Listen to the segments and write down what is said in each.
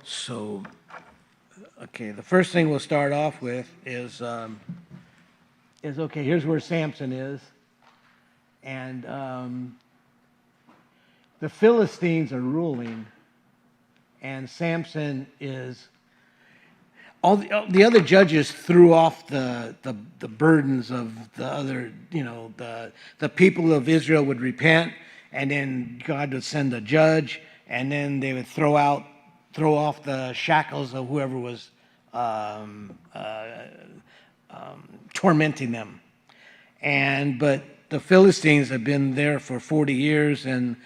So, okay, the first thing we'll start off with is okay, here's where Samson is. And the Philistines are ruling, and Samson is... All the other judges threw off the burdens of the other, the people of Israel would repent, and then God would send a judge, and then they would throw off the shackles of whoever was tormenting them. But the Philistines have been there for 40 years, and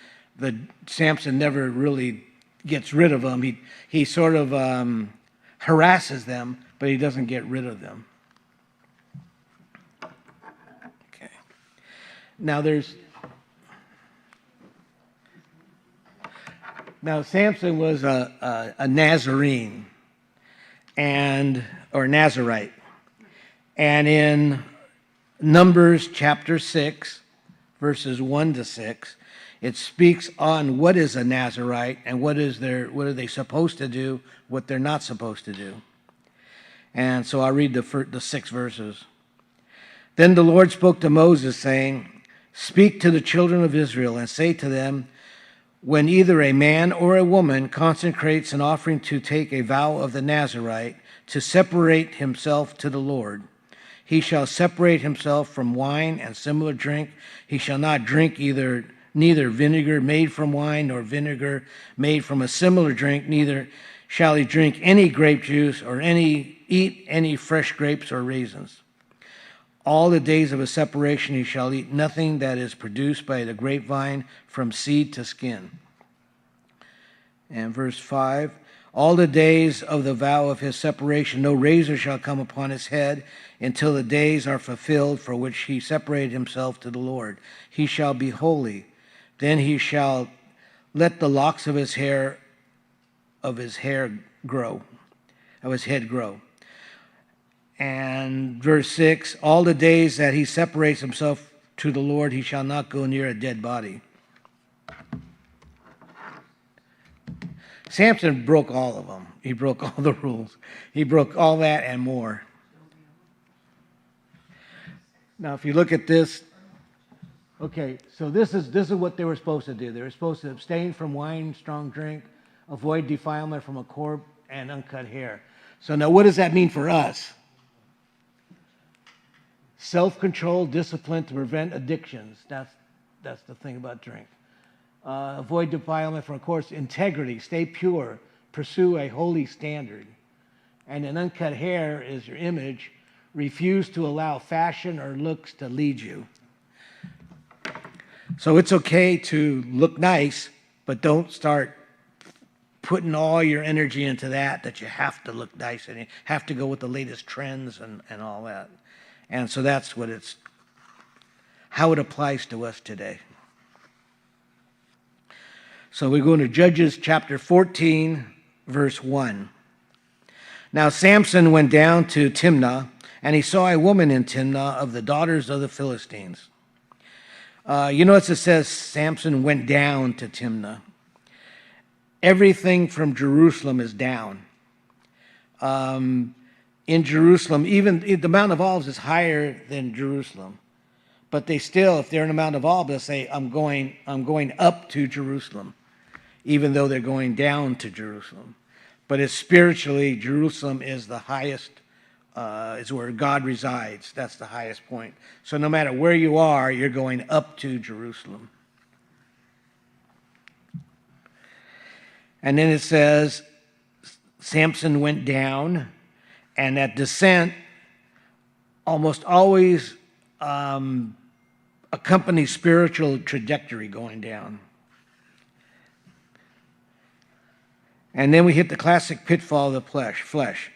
Samson never really gets rid of them. He sort of harasses them, but he doesn't get rid of them. Okay. Now Samson was a Nazarene or Nazarite. And in Numbers chapter 6, verses 1 to 6, it speaks on what is a Nazarite and what are they supposed to do, what they're not supposed to do. And so I'll read the 6 verses. Then the Lord spoke to Moses, saying, "Speak to the children of Israel and say to them, when either a man or a woman consecrates an offering to take a vow of the Nazarite to separate himself to the Lord, he shall separate himself from wine and similar drink. He shall not drink neither vinegar made from wine nor vinegar made from a similar drink, neither shall he drink any grape juice or eat any fresh grapes or raisins. All the days of his separation he shall eat nothing that is produced by the grapevine from seed to skin." And verse 5, "All the days of the vow of his separation no razor shall come upon his head until the days are fulfilled for which he separated himself to the Lord. He shall be holy. Then he shall let the locks of his head grow. And verse 6, "All the days that he separates himself to the Lord, he shall not go near a dead body." Samson broke all of them. He broke all the rules. He broke all that and more. Now, if you look at this, okay, so this is what they were supposed to do. They were supposed to abstain from wine, strong drink, avoid defilement from a corpse, and uncut hair. So now what does that mean for us? Self-control, discipline to prevent addictions. That's the thing about drink. Avoid defilement from a corpse. Integrity, stay pure, pursue a holy standard. And an uncut hair is your image. Refuse to allow fashion or looks to lead you. So it's okay to look nice, but don't start putting all your energy into that you have to look nice and you have to go with the latest trends and all that. And so that's how it applies to us today. So we go into Judges chapter 14, verse 1. "Now Samson went down to Timnah, and he saw a woman in Timnah of the daughters of the Philistines." You notice it says Samson went down to Timnah. Everything from Jerusalem is down. In Jerusalem, even the Mount of Olives is higher than Jerusalem. But they still, if they're in the Mount of Olives, they'll say, I'm going up to Jerusalem, even though they're going down to Jerusalem. But it's spiritually, Jerusalem is the highest, is where God resides. That's the highest point. So no matter where you are, you're going up to Jerusalem. And then it says, Samson went down, and that descent almost always accompanies spiritual trajectory going down. And then we hit the classic pitfall of the flesh.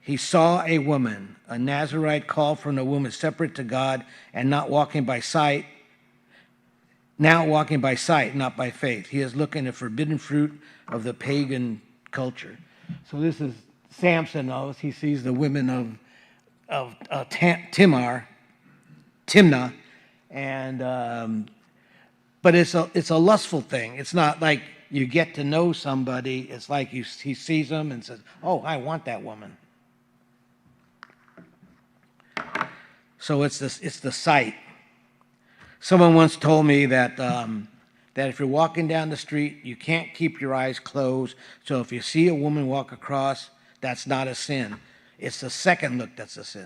He saw a woman, a Nazarite called from the womb, separate to God and not walking by sight, not by faith. He is looking at forbidden fruit of the pagan culture. So this is Samson knows. He sees the women of Timnah, and but it's a lustful thing. It's not like you get to know somebody, it's like he sees them and says, oh, I want that woman. So it's the sight. Someone once told me that that if you're walking down the street, you can't keep your eyes closed. So if you see a woman walk across, that's not a sin. It's the second look that's a sin.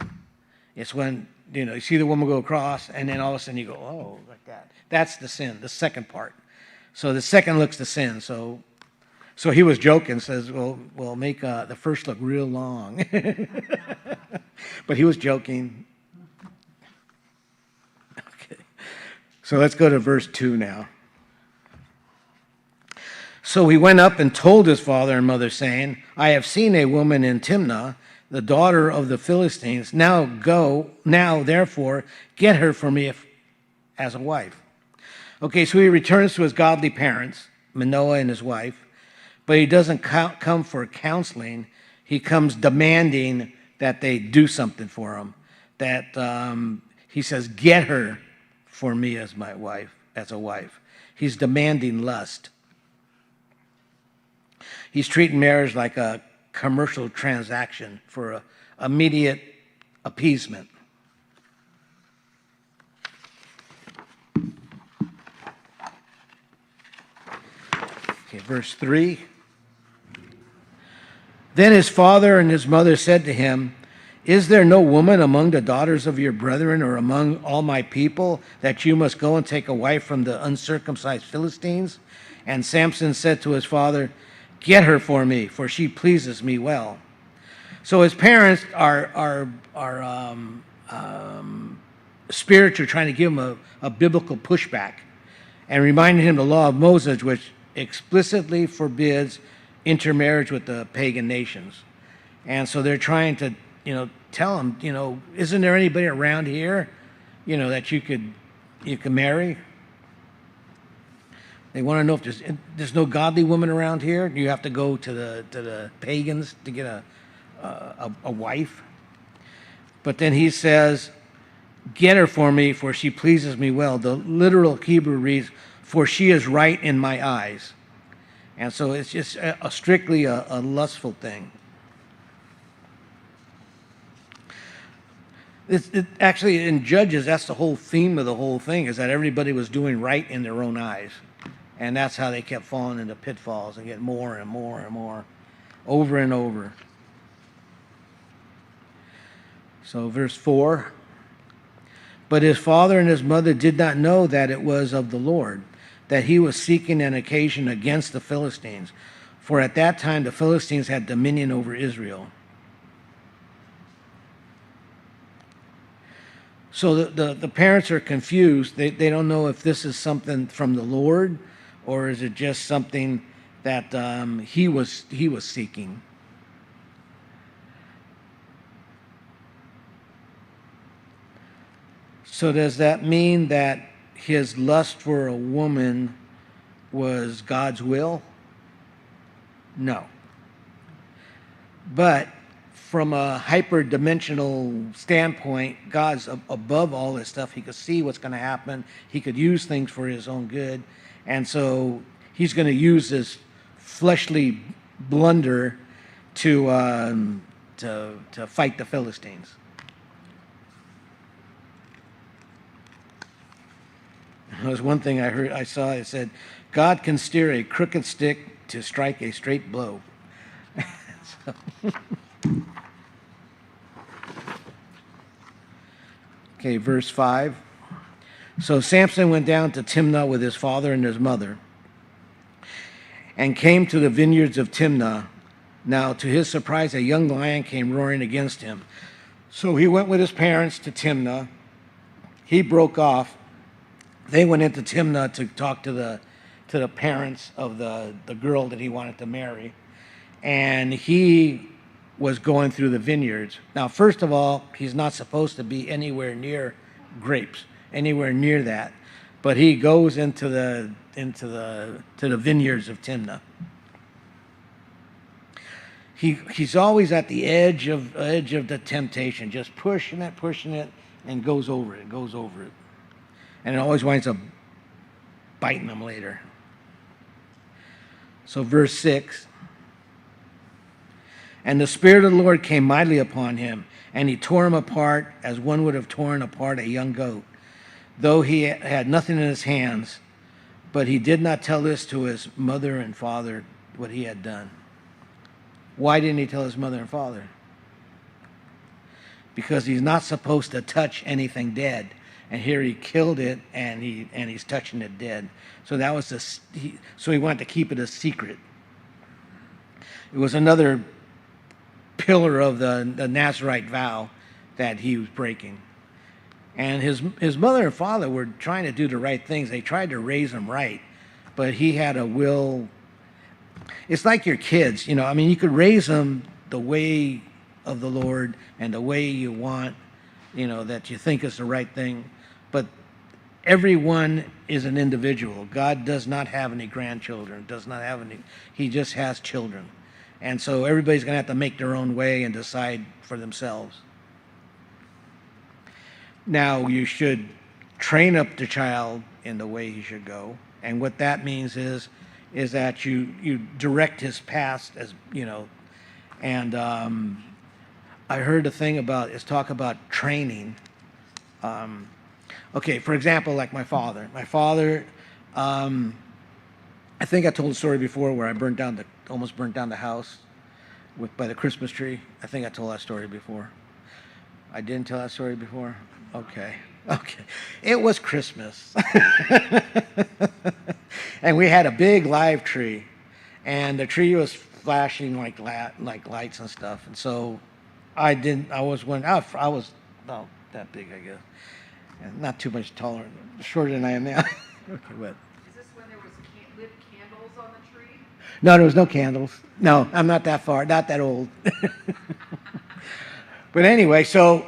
It's when, you see the woman go across, and then all of a sudden you go, oh, like that. That's the sin, the second part. So the second look's the sin. So he was joking, says, we'll make the first look real long. But he was joking. Okay. So let's go to verse 2 now. So he went up and told his father and mother, saying, I have seen a woman in Timnah, the daughter of the Philistines. Now therefore, get her for me as a wife. Okay, so he returns to his godly parents, Manoah and his wife, but he doesn't come for counseling. He comes demanding that they do something for him. That he says, get her for me as my wife, as a wife. He's demanding lust. He's treating marriage like a commercial transaction for immediate appeasement. Okay, verse 3. Then his father and his mother said to him, is there no woman among the daughters of your brethren or among all my people that you must go and take a wife from the uncircumcised Philistines? And Samson said to his father, get her for me, for she pleases me well. So his parents are spiritual, trying to give him a biblical pushback and reminding him the law of Moses, which explicitly forbids intermarriage with the pagan nations. And so they're trying to, tell him, isn't there anybody around here, that you could marry? They want to know if there's no godly woman around here. Do you have to go to the pagans to get a wife? But then he says, get her for me, for she pleases me well. The literal Hebrew reads, for she is right in my eyes. And so it's just strictly a lustful thing. Actually, in Judges, that's the whole theme of the whole thing, is that everybody was doing right in their own eyes. And that's how they kept falling into pitfalls and getting more and more and more, over and over. So verse 4, but his father and his mother did not know that it was of the Lord, that he was seeking an occasion against the Philistines. For at that time the Philistines had dominion over Israel. So the parents are confused. They don't know if this is something from the Lord, or is it just something that he was seeking? So does that mean that his lust for a woman was God's will? No. But from a hyper-dimensional standpoint, God's above all this stuff. He could see what's going to happen. He could use things for his own good. And so he's going to use this fleshly blunder to fight the Philistines. There's one thing I saw. It said, God can steer a crooked stick to strike a straight blow. Okay, verse 5. So Samson went down to Timnah with his father and his mother, and came to the vineyards of Timnah. Now, to his surprise, a young lion came roaring against him. So he went with his parents to Timnah. He broke off. They went into Timnah to talk to the parents of the girl that he wanted to marry. And he was going through the vineyards. Now, first of all, he's not supposed to be anywhere near grapes, anywhere near that. But he goes into the vineyards of Timnah. He's always at the edge of the temptation, just pushing it, and goes over it. And it always winds up biting him later. So verse 6, and the Spirit of the Lord came mightily upon him, and he tore him apart as one would have torn apart a young goat, though he had nothing in his hands. But he did not tell this to his mother and father, what he had done. Why didn't he tell his mother and father? Because he's not supposed to touch anything dead. And here he killed it, and he's touching it dead. So that was so he wanted to keep it a secret. It was another pillar of the Nazirite vow that he was breaking. And his mother and father were trying to do the right things. They tried to raise him right, but he had a will. It's like your kids, I mean, you could raise them the way of the Lord and the way you want, that you think is the right thing. But everyone is an individual. God does not have any grandchildren, he just has children. And so everybody's going to have to make their own way and decide for themselves. Now, you should train up the child in the way he should go. And what that means is that you direct his path, and I heard a thing talk about training. Okay, for example, like my father. I think I told the story before where I almost burnt down the house by the Christmas tree. I think I told that story before. I didn't tell that story before? Okay. It was Christmas. And we had a big live tree. And the tree was flashing like lights and stuff. And so I was not that big, I guess. And not too much taller, shorter than I am now. Okay, what? Is this when there was lit candles on the tree? No, there was no candles. No, I'm not that far, not that old. But anyway, so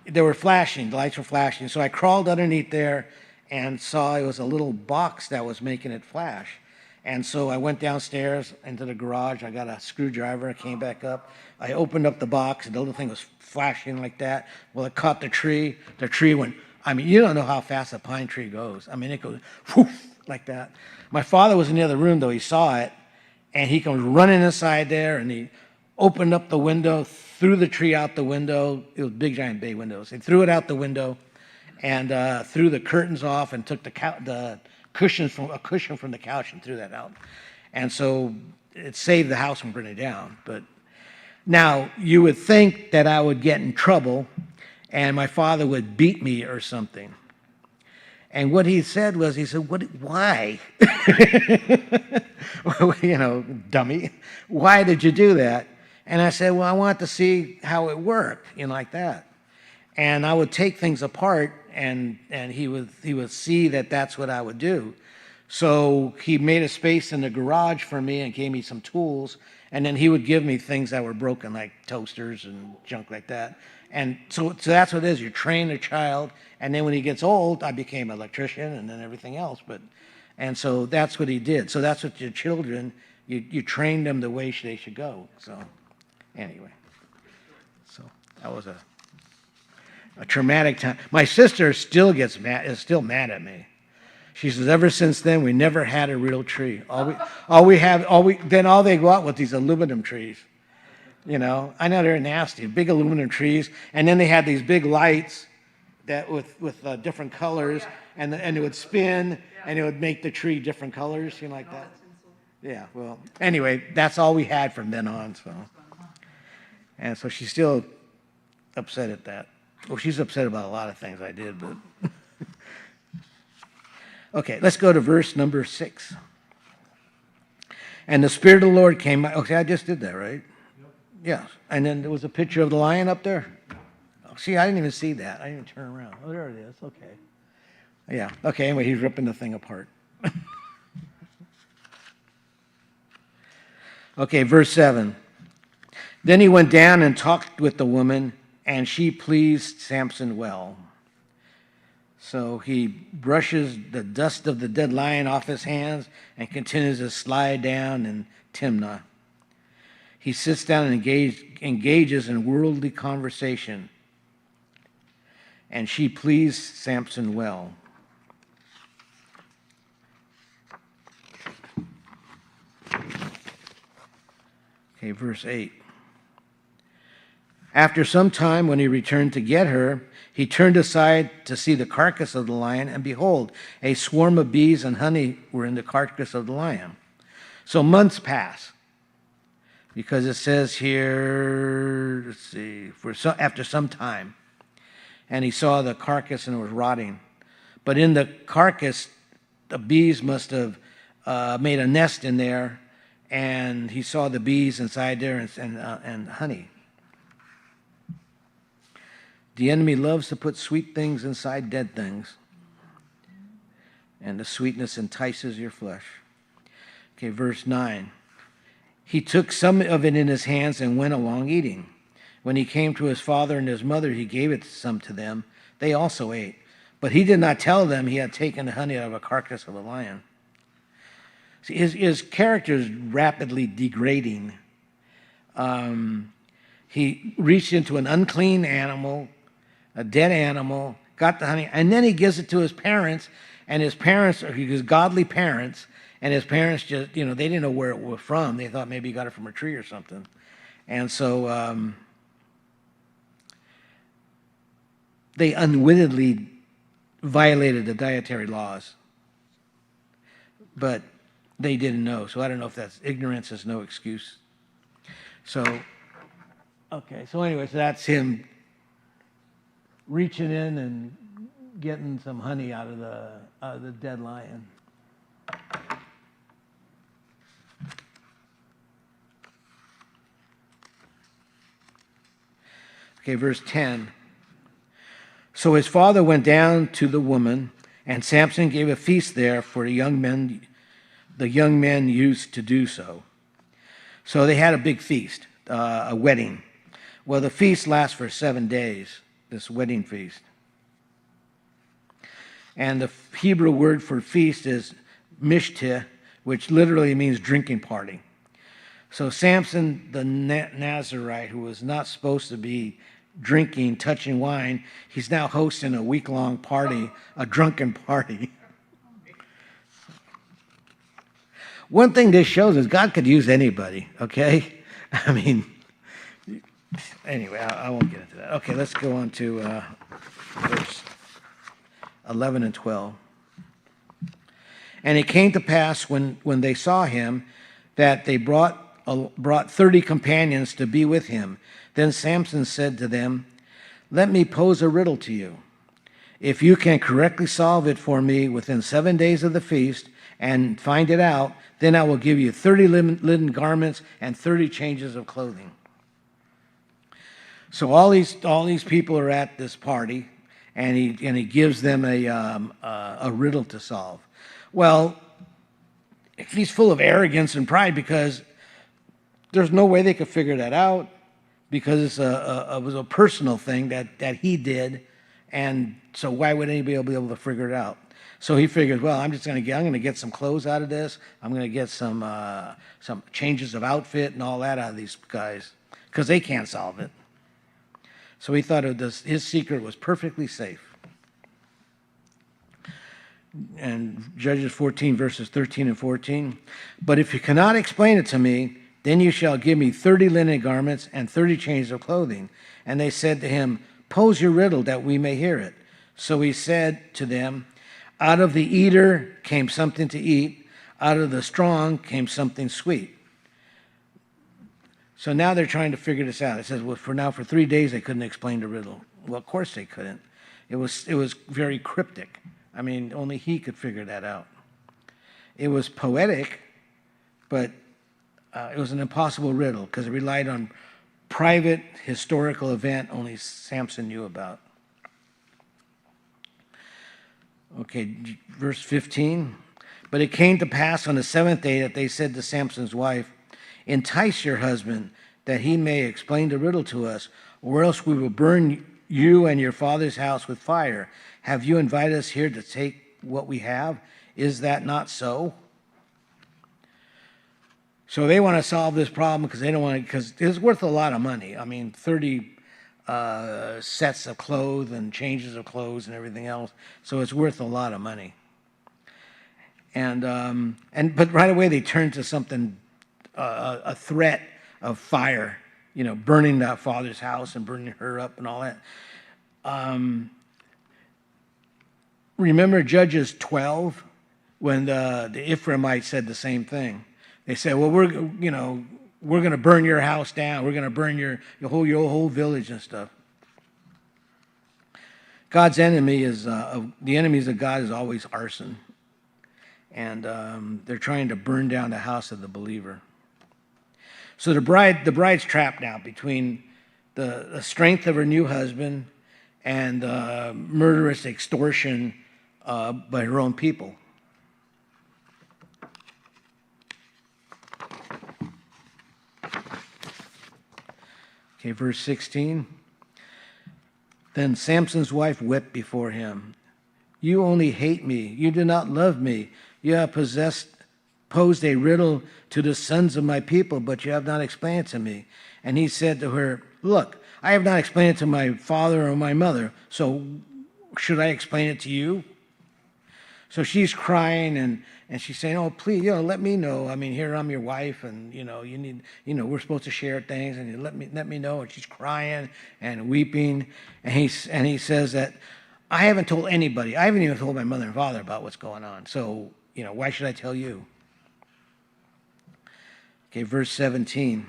they were flashing, the lights were flashing. So I crawled underneath there and saw it was a little box that was making it flash. And so I went downstairs into the garage. I got a screwdriver. I came back up. I opened up the box, and the little thing was flashing like that. Well, it caught the tree. The tree went, you don't know how fast a pine tree goes. It goes whoosh, like that. My father was in the other room, though. He saw it, and he comes running inside there, and he opened up the window, threw the tree out the window. It was big, giant bay windows. He threw it out the window and threw the curtains off and took the cushion from the couch and threw that out. And so it saved the house from burning down. But now you would think that I would get in trouble and my father would beat me or something. And what he said was, why? Dummy. Why did you do that? And I said, well, I wanted to see how it worked, like that. And I would take things apart, and he would see that that's what I would do. So he made a space in the garage for me and gave me some tools, and then he would give me things that were broken, like toasters and junk like that. And so that's what it is. You train a child, and then when he gets old, I became an electrician and then everything else. And so that's what he did. So that's what your children, you train them the way they should go. So anyway, so that was a traumatic time. My sister still is still mad at me. She says, ever since then, we never had a real tree. All they go out with these aluminum trees. I know they're nasty, big aluminum trees. And then they had these big lights that with different colors, and it would spin, and it would make the tree different colors, like that. Yeah, well, anyway, that's all we had from then on. And so she's still upset at that. Well, she's upset about a lot of things I did, but... Okay, let's go to verse number 6. And the Spirit of the Lord came... Okay, I just did that, right? Yep. Yes. And then there was a picture of the lion up there. Oh, see, I didn't even see that. I didn't even turn around. Oh, there it is. Okay. Yeah. Okay, anyway, he's ripping the thing apart. Okay, verse 7. Then he went down and talked with the woman, and she pleased Samson well. So he brushes the dust of the dead lion off his hands and continues to slide down in Timnah. He sits down and engages in worldly conversation, and she pleased Samson well. Okay, verse 8. After some time, when he returned to get her, he turned aside to see the carcass of the lion, and behold, a swarm of bees and honey were in the carcass of the lion. So months pass, because it says here, let's see, after some time, and he saw the carcass and it was rotting. But in the carcass, the bees must have made a nest in there, and he saw the bees inside there and honey. The enemy loves to put sweet things inside dead things, and the sweetness entices your flesh. Okay, verse 9. He took some of it in his hands and went along eating. When he came to his father and his mother, he gave it some to them. They also ate. But he did not tell them he had taken the honey out of a carcass of a lion. See, his character is rapidly degrading. He reached into an unclean animal, a dead animal, got the honey, and then he gives it to his parents, and his parents are his godly parents, and his parents just, they didn't know where it was from. They thought maybe he got it from a tree or something. And so they unwittingly violated the dietary laws. But they didn't know. So I don't know if that's ignorance is no excuse. So anyway, so that's him reaching in and getting some honey out of the dead lion. Okay, verse 10. So his father went down to the woman, and Samson gave a feast there for the young men used to do so. So they had a big feast, a wedding. Well, the feast lasts for 7 days, this wedding feast. And the Hebrew word for feast is mishteh, which literally means drinking party. So Samson, the Nazarite, who was not supposed to be drinking, touching wine, he's now hosting a week-long party, a drunken party. One thing this shows is God could use anybody, okay? I mean, anyway, I won't get into that. Okay, let's go on to verse 11 and 12. And it came to pass when they saw him that they brought 30 companions to be with him. Then Samson said to them, "Let me pose a riddle to you. If you can correctly solve it for me within 7 days of the feast and find it out, then I will give you 30 linen garments and 30 changes of clothing." So all these people are at this party, and he gives them a riddle to solve. Well, he's full of arrogance and pride because there's no way they could figure that out, because it was a personal thing that he did, and so why would anybody be able to figure it out? So he figures, well, I'm going to get some clothes out of this. I'm going to get some changes of outfit and all that out of these guys, because they can't solve it. So he thought his secret was perfectly safe. And Judges 14, verses 13 and 14. "But if you cannot explain it to me, then you shall give me 30 linen garments and 30 changes of clothing." And they said to him, "Pose your riddle that we may hear it." So he said to them, "Out of the eater came something to eat. Out of the strong came something sweet." So now they're trying to figure this out. It says, well, for 3 days they couldn't explain the riddle. Well, of course they couldn't. It was very cryptic. I mean, only he could figure that out. It was poetic, but it was an impossible riddle because it relied on private historical event only Samson knew about. Okay, verse 15. "But it came to pass on the 7th day that they said to Samson's wife, 'Entice your husband, that he may explain the riddle to us, or else we will burn you and your father's house with fire. Have you invited us here to take what we have? Is that not so?'" So they want to solve this problem because it's worth a lot of money. I mean, 30 sets of clothes and changes of clothes and everything else. So it's worth a lot of money. But right away they turn to something, a threat of fire, burning that father's house and burning her up and all that. Remember Judges 12 when the Ephraimites said the same thing. They said, well, we're going to burn your house down. We're going to burn your whole village and stuff. God's enemy is, the enemies of God is always arson. And they're trying to burn down the house of the believer. So the bride's trapped now between the strength of her new husband and murderous extortion by her own people. Okay, verse 16. Then Samson's wife wept before him. You only hate me. You do not love me. You have posed a riddle to the sons of my people, but you have not explained it to me. And he said to her, look, I have not explained it to my father or my mother, so should I explain it to you? So she's crying and she's saying, oh, please, let me know. I mean, here I'm your wife, and you need, we're supposed to share things, and you let me know. And she's crying and weeping, and he says that I haven't told anybody. I haven't even told my mother and father about what's going on. So, why should I tell you? Okay, verse 17.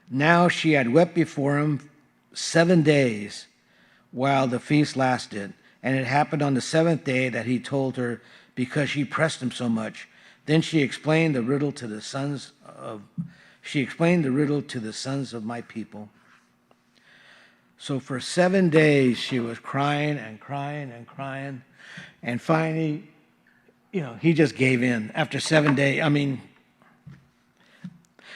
Now she had wept before him 7 days while the feast lasted. And it happened on the 7th day that he told her, because she pressed him so much. Then she explained the riddle to the sons of my people. So for 7 days she was crying and crying and crying. And finally, he just gave in after 7 days. I mean,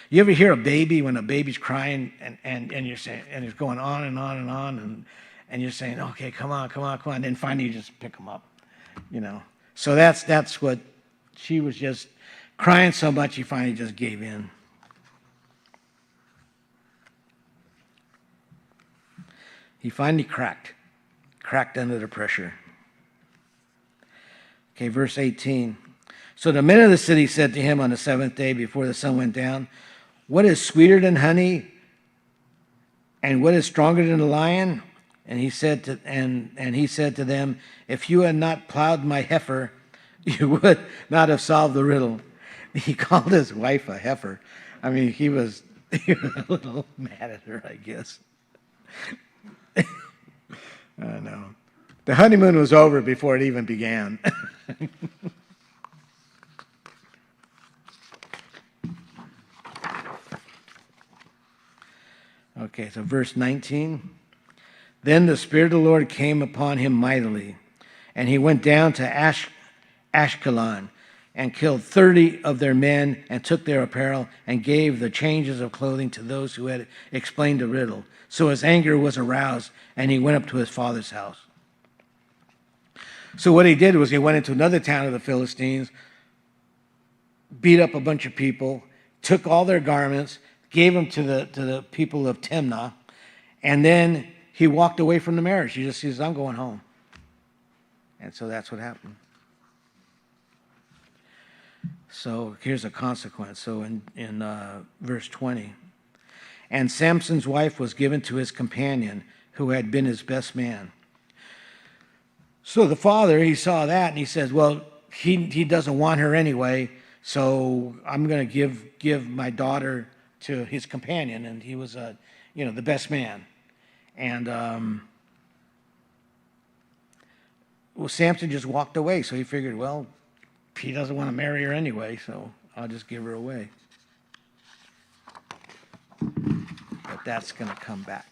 you ever hear a baby when a baby's crying and you're saying, and it's going on and on and on, and you're saying, okay, come on. And then finally you just pick them up, So that's what she was, just crying so much he finally just gave in. He finally cracked under the pressure. Okay, verse 18. So the men of the city said to him on the 7th day before the sun went down, what is sweeter than honey, and what is stronger than the lion? And he said to them, if you had not plowed my heifer, you would not have solved the riddle. He called his wife a heifer. I mean, he was a little mad at her, I guess. I know. The honeymoon was over before it even began. Okay, so verse 19. Then the Spirit of the Lord came upon him mightily, and he went down to Ashkelon and killed 30 of their men and took their apparel and gave the changes of clothing to those who had explained the riddle. So his anger was aroused, and he went up to his father's house. So what he did was he went into another town of the Philistines, beat up a bunch of people, took all their garments, gave them to the people of Timnah, and then he walked away from the marriage. He just says, I'm going home. And so that's what happened. So here's a consequence. So in verse 20, and Samson's wife was given to his companion, who had been his best man. So the father, he saw that, and he says, well, he doesn't want her anyway, so I'm going to give my daughter to his companion. And he was the best man. And Samson just walked away. So he figured, well, he doesn't want to marry her anyway, so I'll just give her away. But that's going to come back.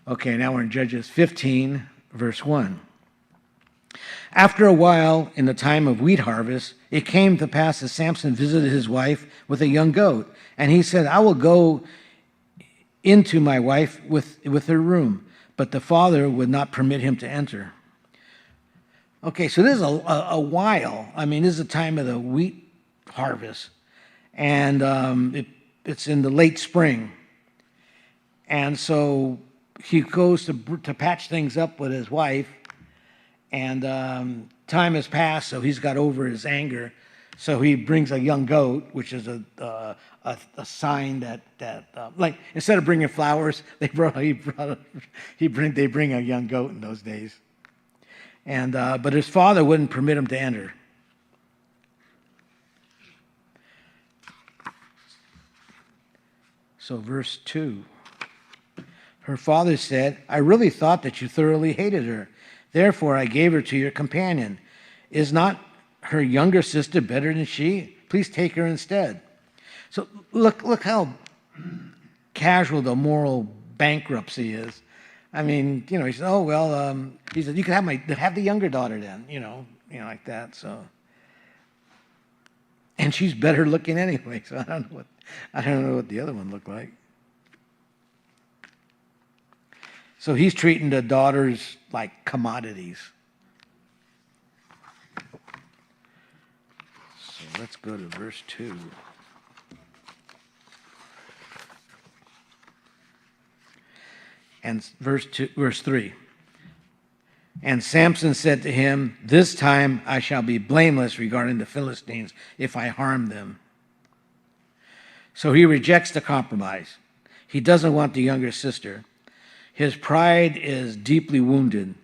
Okay, now we're in Judges 15, verse 1. After a while, in the time of wheat harvest, it came to pass that Samson visited his wife with a young goat. And he said, I will go into my wife with her room. But the father would not permit him to enter. Okay, so this is a while. I mean, this is the time of the wheat harvest. And it's in the late spring. And so he goes to patch things up with his wife. And time has passed, so he's got over his anger. So he brings a young goat, which is a sign that like instead of bringing flowers, they bring a young goat in those days. And but his father wouldn't permit him to enter. So verse 2. Her father said, I really thought that you thoroughly hated her. Therefore I gave her to your companion. Is not her younger sister better than she? Please take her instead. So look how casual the moral bankruptcy is. I mean, he said, oh, well, he said, you can have the younger daughter then, like that. So, and she's better looking anyway. So I don't know what the other one looked like. So he's treating the daughters like commodities. So let's go to verse 2. And verse 3. And Samson said to him, this time I shall be blameless regarding the Philistines if I harm them. So he rejects the compromise. He doesn't want the younger sister. His pride is deeply wounded,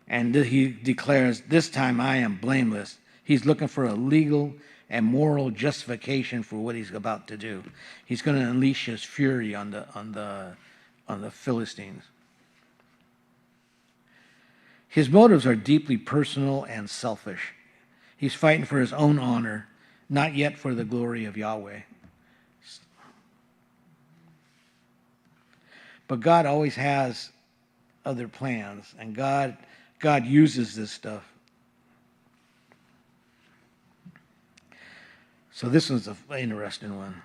and he declares, this time I am blameless. He's looking for a legal and moral justification for what he's about to do. He's going to unleash his fury on the Philistines. His motives are deeply personal and selfish. He's fighting for his own honor, not yet for the glory of Yahweh. But God always has other plans, and God uses this stuff. So this one's an interesting one.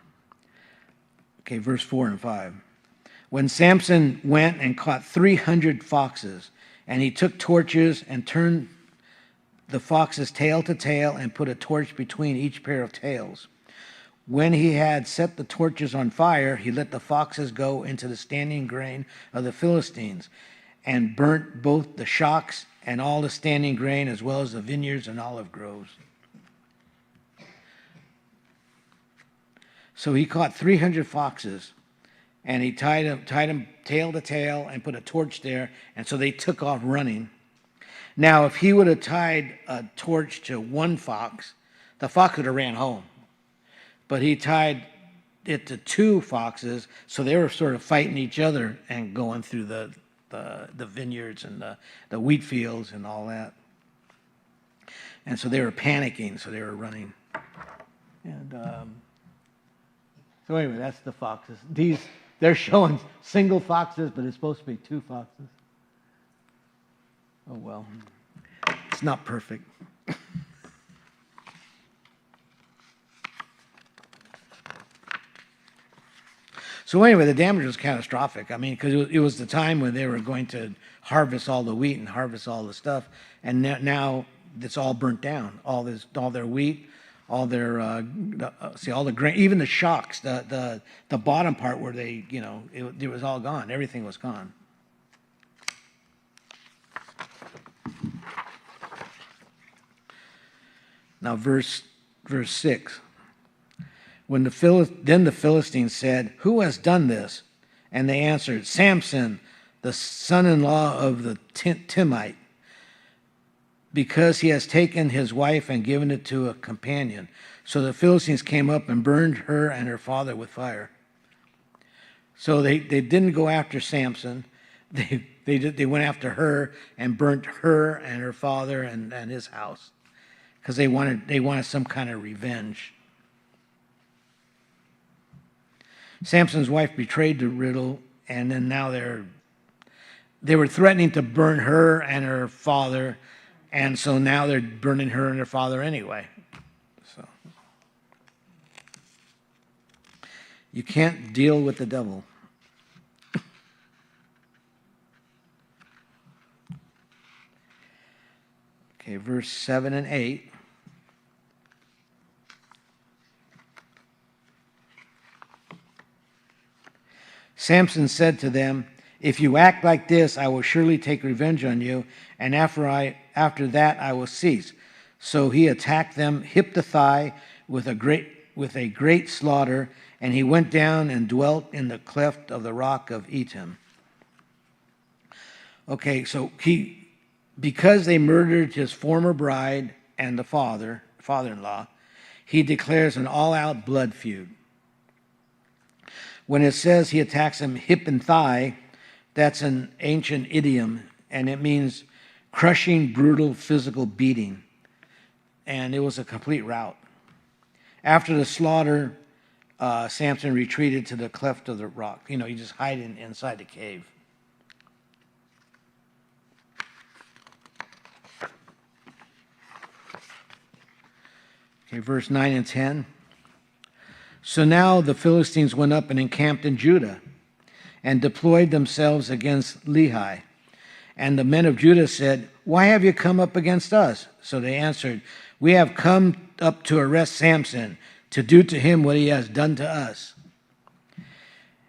Okay, verse 4 and 5. When Samson went and caught 300 foxes, and he took torches and turned the foxes tail to tail and put a torch between each pair of tails. When he had set the torches on fire, he let the foxes go into the standing grain of the Philistines and burnt both the shocks and all the standing grain as well as the vineyards and olive groves. So he caught 300 foxes and he tied them tail to tail and put a torch there, and so they took off running. Now, if he would have tied a torch to one fox, the fox would have ran home. But he tied it to two foxes, so they were sort of fighting each other and going through the vineyards and the wheat fields and all that. And so they were panicking, so they were running. And so anyway, that's the foxes. They're showing single foxes, but it's supposed to be two foxes. Oh well, it's not perfect. So anyway, the damage was catastrophic. I mean, because it was the time when they were going to harvest all the wheat and harvest all the stuff, and now it's all burnt down. All their wheat, all their all the grain, even the shocks, the bottom part where they, it was all gone. Everything was gone. Now, verse 6. Then the Philistines said, who has done this? And they answered, Samson, the son-in-law of the Timite, because he has taken his wife and given it to a companion. So the Philistines came up and burned her and her father with fire. So they didn't go after Samson. They went after her and burnt her and her father and his house, because they wanted some kind of revenge. Samson's wife betrayed the riddle, and then now they were threatening to burn her and her father, and so now they're burning her and her father anyway. So you can't deal with the devil. Okay, verse 7 and 8. Samson said to them, if you act like this, I will surely take revenge on you, and after that I will cease. So he attacked them hip to thigh with a great slaughter, and he went down and dwelt in the cleft of the rock of Etam. Okay, so because they murdered his former bride and the father-in-law, he declares an all-out blood feud. When it says he attacks him hip and thigh, that's an ancient idiom, and it means crushing, brutal, physical beating. And it was a complete rout. After the slaughter, Samson retreated to the cleft of the rock. You just hide inside the cave. Okay, verse 9 and 10. So now the Philistines went up and encamped in Judah and deployed themselves against Lehi. And the men of Judah said, "Why have you come up against us?" So they answered, "We have come up to arrest Samson, to do to him what he has done to us."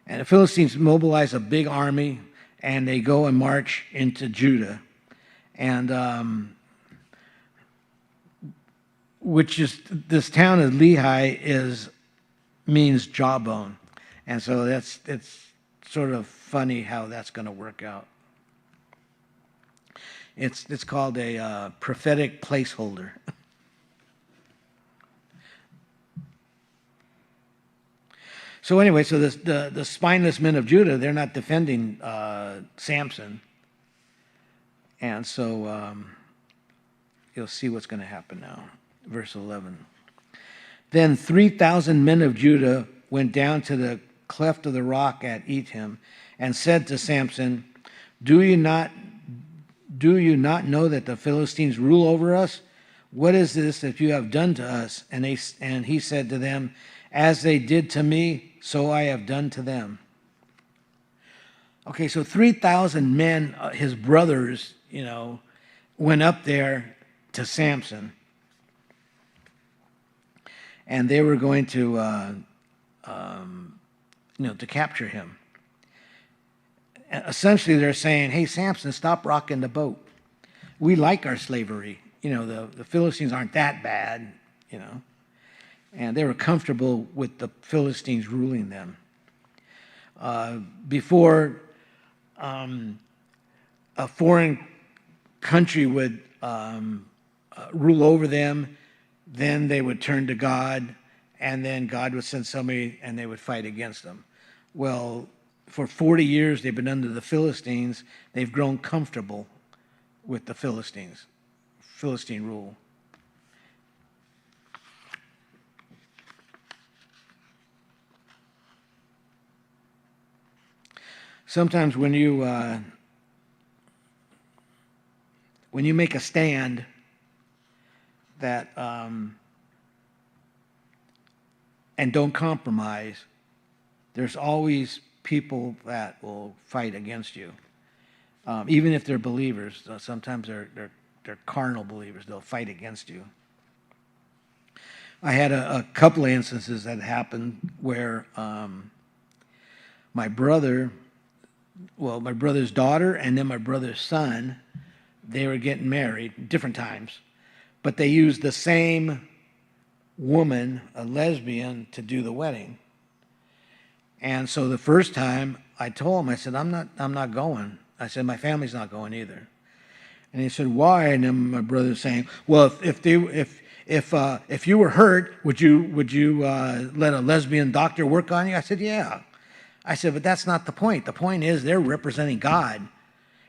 And the Philistines mobilize a big army, and they go and march into Judah. And this town of Lehi means jawbone. And so it's sort of funny how that's going to work out. It's called a prophetic placeholder. So anyway, the spineless men of Judah, they're not defending Samson. And so you'll see what's going to happen now. Verse 11. Then 3,000 men of Judah went down to the cleft of the rock at Etam and said to Samson, Do you not know that the Philistines rule over us? What is this that you have done to us? And he said to them, As they did to me, so I have done to them. Okay, so 3,000 men, his brothers, went up there to Samson. And they were going to capture him. And essentially, they're saying, "Hey, Samson, stop rocking the boat. We like our slavery. The Philistines aren't that bad, And they were comfortable with the Philistines ruling them. Before a foreign country would rule over them, then they would turn to God, and then God would send somebody and they would fight against them. Well, for 40 years they've been under the Philistines. They've grown comfortable with the Philistine rule. Sometimes when you make a stand that and don't compromise, there's always people that will fight against you, even if they're believers. Sometimes they're carnal believers. They'll fight against you. I had a couple of instances that happened where my brother's daughter and then my brother's son, they were getting married different times, but they used the same woman, a lesbian, to do the wedding. And so the first time I told him, I said, I'm not going. I said, my family's not going either. And he said, why? And then my brother's saying, well, if you were hurt, would you let a lesbian doctor work on you? I said, yeah. I said, but that's not the point. The point is they're representing God.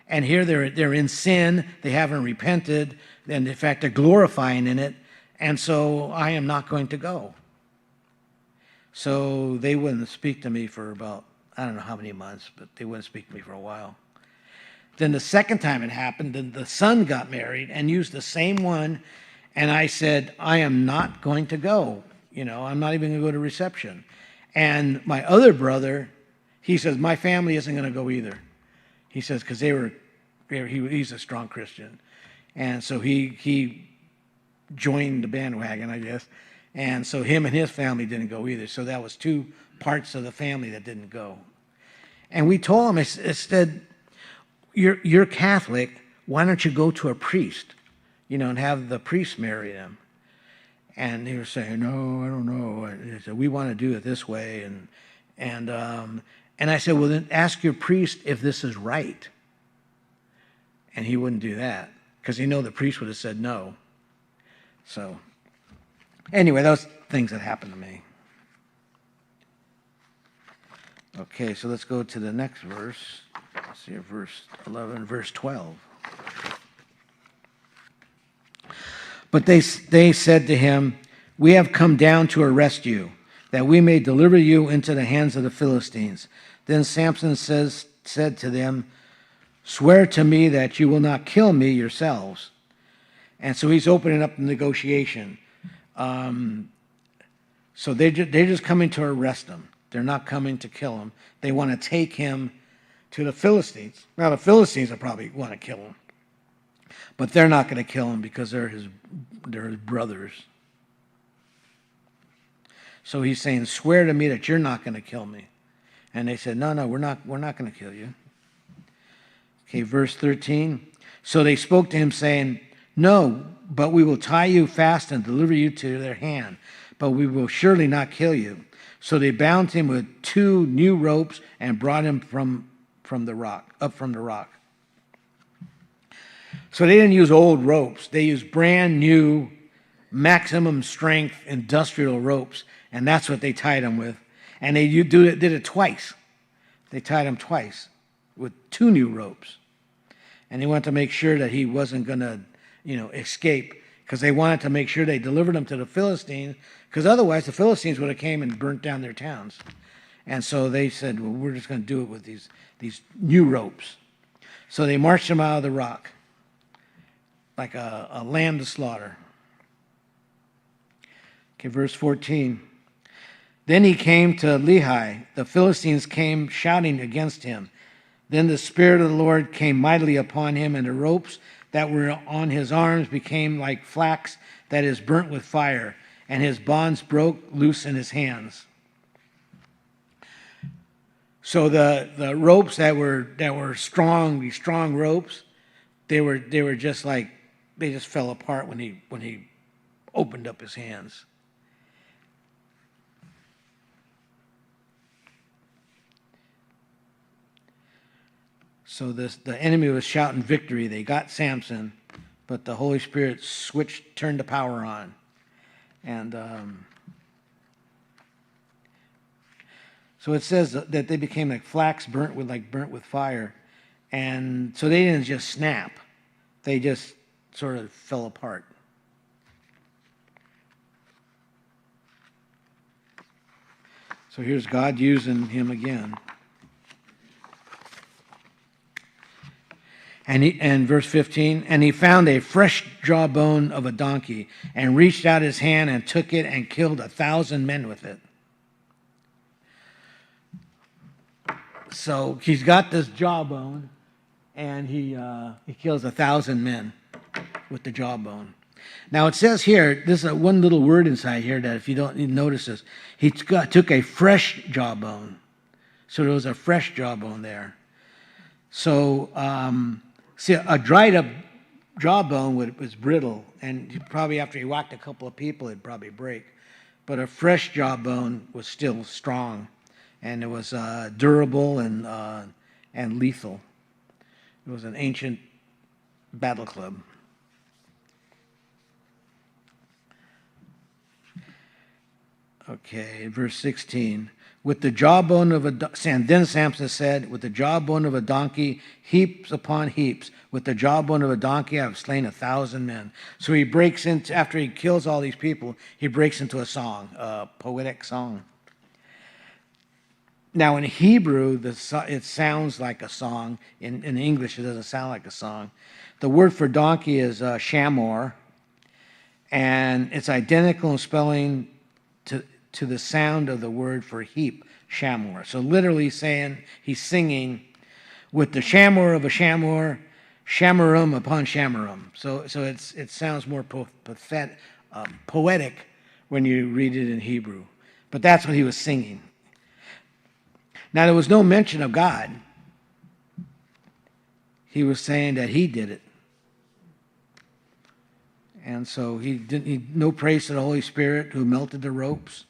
And here they're in sin. They haven't repented. And in fact, they're glorifying in it. And so I am not going to go. So they wouldn't speak to me for about, I don't know how many months, but they wouldn't speak to me for a while. Then the second time it happened, the son got married and used the same one. And I said, I am not going to go. I'm not even going to go to reception. And my other brother, he says, my family isn't going to go either. He says, because he's a strong Christian. And so he joined the bandwagon, I guess. And so him and his family didn't go either. So that was two parts of the family that didn't go. And we told him, I said, you're Catholic. Why don't you go to a priest? and have the priest marry them. And he was saying, no, I don't know. And he said, we want to do it this way. And I said, well, then ask your priest if this is right. And he wouldn't do that because the priest would have said no. So anyway, those things that happened to me. Okay, so let's go to the next verse. Let's see, verse 11, verse 12. But they said to him, we have come down to arrest you, that we may deliver you into the hands of the Philistines. Then Samson said to them, swear to me that you will not kill me yourselves. And so he's opening up the negotiation. So they're just coming to arrest him. They're not coming to kill him. They want to take him to the Philistines. Now, the Philistines will probably want to kill him. But they're not going to kill him because they're his brothers. So he's saying, swear to me that you're not going to kill me. And they said, no, we're not going to kill you. Okay, verse 13. So they spoke to him saying, no, but we will tie you fast and deliver you to their hand, but we will surely not kill you. So they bound him with 2 new ropes and brought him from the rock. So they didn't use old ropes. They used brand new, maximum strength industrial ropes, and that's what they tied him with. And they did it twice. They tied him twice with 2 new ropes. And they wanted to make sure that he wasn't going to, escape, because they wanted to make sure they delivered him to the Philistines, because otherwise the Philistines would have came and burnt down their towns. And so they said, well, we're just going to do it with these new ropes. So they marched him out of the rock like a lamb to slaughter. Okay, verse 14. Then he came to Lehi. The Philistines came shouting against him. Then the Spirit of the Lord came mightily upon him, and the ropes that were on his arms became like flax that is burnt with fire, and his bonds broke loose in his hands. So the ropes that were strong, these strong ropes, they were just like, they just fell apart when he opened up his hands. So the enemy was shouting victory. They got Samson, but the Holy Spirit turned the power on. And so it says that they became like flax burnt with fire. And so they didn't just snap. They just sort of fell apart. So here's God using him again. And verse 15, and he found a fresh jawbone of a donkey and reached out his hand and took it and killed 1,000 men with it. So he's got this jawbone, and he kills 1,000 men with the jawbone. Now it says here, this is one little word inside here that if you don't notice this, he took a fresh jawbone. So there was a fresh jawbone there. So see, a dried up jawbone was brittle, and probably after he whacked a couple of people, it'd probably break. But a fresh jawbone was still strong, and it was durable and lethal. It was an ancient battle club. Okay, verse 16. With the jawbone of then Samson said, with the jawbone of a donkey, heaps upon heaps. With the jawbone of a donkey, I have slain 1,000 men. So he breaks into, after he kills all these people, he breaks into a song, a poetic song. Now in Hebrew, it sounds like a song. In English, it doesn't sound like a song. The word for donkey is shamor, and it's identical in spelling to the sound of the word for heap, shamor. So literally saying, he's singing with the shamor of a shamor, shamarum upon shamarum. So it sounds more poetic when you read it in Hebrew. But that's what he was singing. Now there was no mention of God. He was saying that he did it. And so no praise to the Holy Spirit who melted the ropes,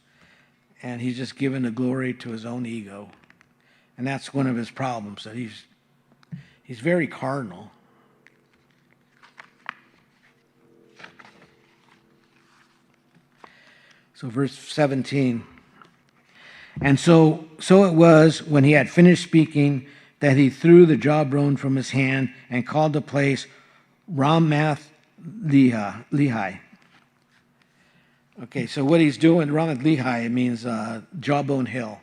and he's just given the glory to his own ego. And that's one of his problems, that he's very carnal. So verse 17. And so it was, when he had finished speaking, that he threw the jawbone from his hand and called the place Ramath Lehi. Okay, so what he's doing, Ramath Lehi, it means jawbone hill.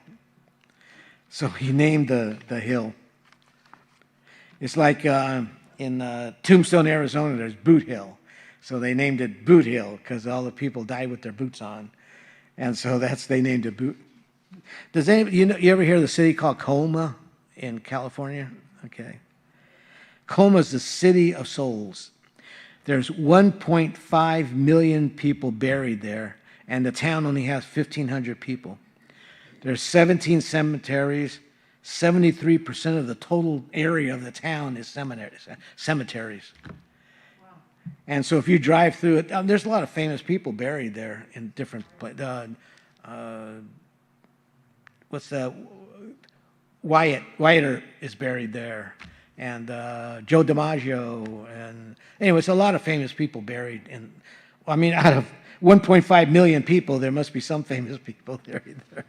So he named the hill. It's like in Tombstone, Arizona, there's Boot Hill. So they named it Boot Hill because all the people died with their boots on. And so they named it Boot. Does anybody, you ever hear of the city called Colma in California? Okay. Colma is the city of souls. There's 1.5 million people buried there, and the town only has 1,500 people. There's 17 cemeteries. 73% of the total area of the town is cemeteries. Wow. And so if you drive through it, there's a lot of famous people buried there in different places. Wyatt is buried there, and Joe DiMaggio, and anyway, it's a lot of famous people buried in. I mean, out of 1.5 million people, there must be some famous people buried there.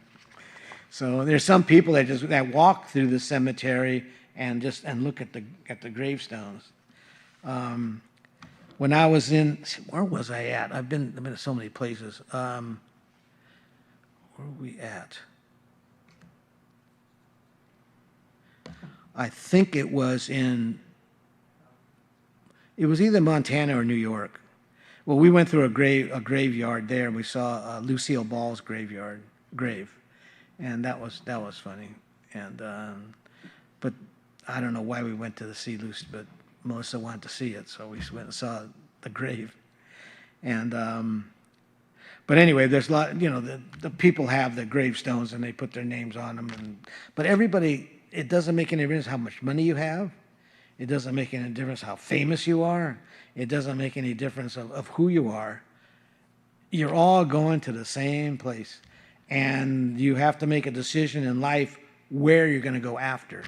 So there's some people that walk through the cemetery and look at the gravestones. When I was where was I at? I've been to so many places. Where were we at? I think it was either Montana or New York. Well, we went through a graveyard there, and we saw Lucille Ball's grave, and that was funny. And but I don't know why we went to see Lucy, but Melissa wanted to see it, so we went and saw the grave. And but anyway, there's a lot. The people have the gravestones and they put their names on them, but everybody. It doesn't make any difference how much money you have. It doesn't make any difference how famous you are. It doesn't make any difference of who you are. You're all going to the same place. And you have to make a decision in life where you're going to go after.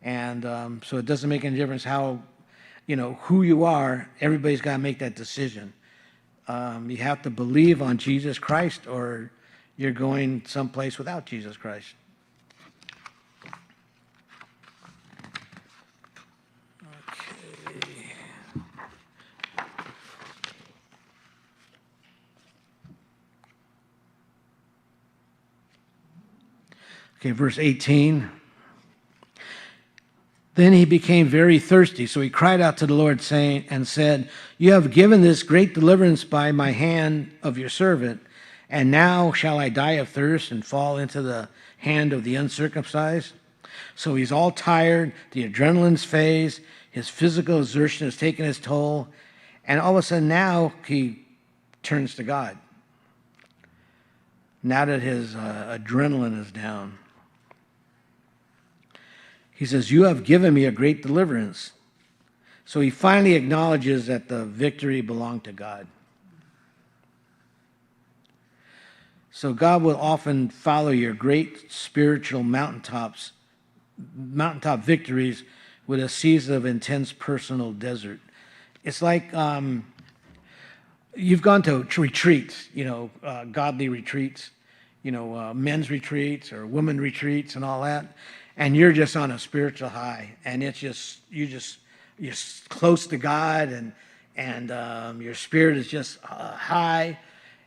And so it doesn't make any difference how, who you are. Everybody's got to make that decision. You have to believe on Jesus Christ, or you're going someplace without Jesus Christ. Okay, verse 18. Then he became very thirsty, so he cried out to the Lord, said, "You have given this great deliverance by my hand of your servant, and now shall I die of thirst and fall into the hand of the uncircumcised?" So he's all tired, the adrenaline's phase, his physical exertion has taken its toll, and all of a sudden now he turns to God. Now that his adrenaline is down. He says, "You have given me a great deliverance." So he finally acknowledges that the victory belonged to God. So God will often follow your great spiritual mountaintop victories with a season of intense personal desert. It's like you've gone to retreats, godly retreats, men's retreats or women retreats and all that. And you're just on a spiritual high, and it's you're close to God, and your spirit is just high,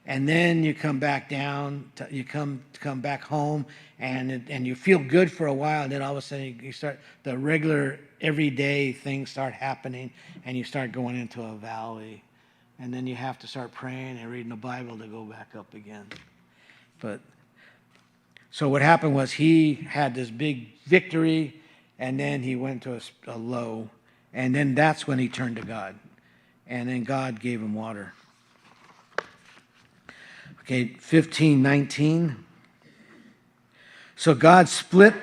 and then you come back down, you come back home, and you feel good for a while, and then all of a sudden you start the regular everyday things start happening, and you start going into a valley, and then you have to start praying and reading the Bible to go back up again. So what happened was he had this big victory, and then he went to a low, and then that's when he turned to God, and then God gave him water. Okay, 15:19. So God split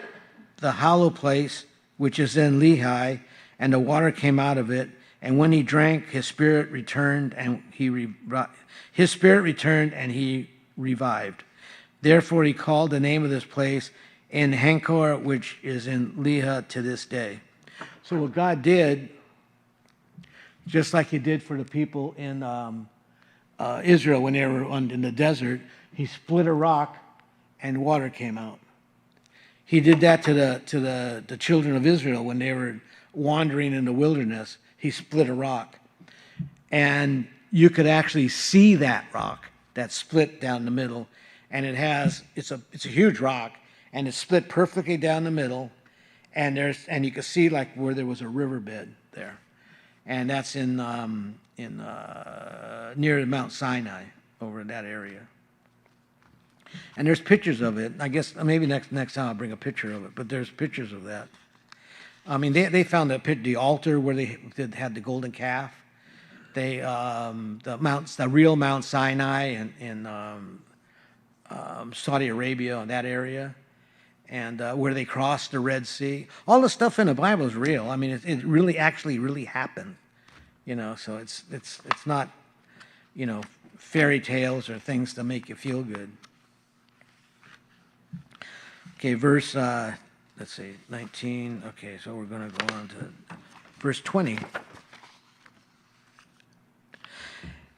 the hollow place, which is in Lehi, and the water came out of it, And when he drank, his spirit returned, and he revived. Therefore he called the name of this place in Concord, which is in Leah to this day. So what God did, just like he did for the people in Israel when they were in the desert, he split a rock and water came out. He did that to the children of Israel when they were wandering in the wilderness. He split a rock. And you could actually see that rock, that split down the middle. And it's a huge rock, and it's split perfectly down the middle. And you can see like where there was a riverbed there. And that's in near Mount Sinai, over in that area. And there's pictures of it. I guess maybe next time I'll bring a picture of it. But there's pictures of that. I mean, they found the altar where they had the golden calf. The real Mount Sinai in Saudi Arabia, in that area, and where they crossed the Red Sea. All the stuff in the Bible is real. I mean, it really actually happened. So it's not, fairy tales or things to make you feel good. Okay, verse, let's see, 19. Okay, so we're going to go on to verse 20.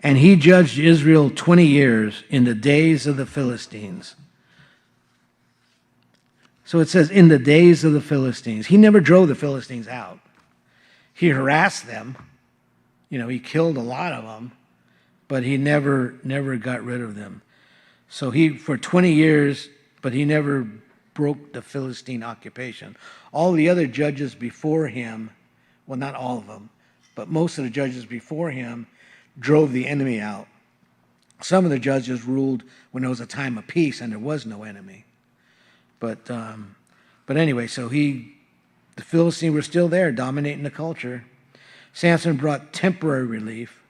And he judged Israel 20 years in the days of the Philistines. So it says, in the days of the Philistines. He never drove the Philistines out. He harassed them. He killed a lot of them, but he never got rid of them. So for 20 years, but he never broke the Philistine occupation. All the other judges before him, well, not all of them, but most of the judges before him drove the enemy out. Some of the judges ruled when there was a time of peace and there was no enemy. But anyway, so the Philistines were still there, dominating the culture. Samson brought temporary relief,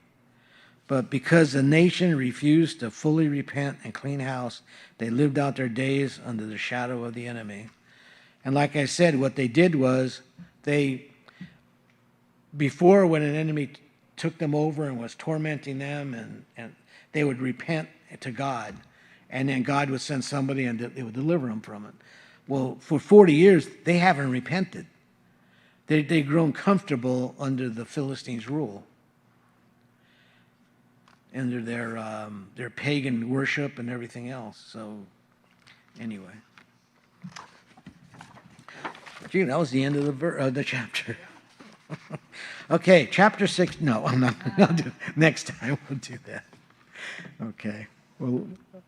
but because the nation refused to fully repent and clean house, they lived out their days under the shadow of the enemy. And like I said, what they did was before when an enemy took them over and was tormenting them, and they would repent to God, and then God would send somebody and they would deliver them from it. Well, for 40 years, they haven't repented. They've grown comfortable under the Philistines' rule, under their pagan worship and everything else. So, anyway. Gee, that was the end of the chapter. Okay, chapter 6. No, I'm not. I'll do next time. We'll do that. Okay. Well,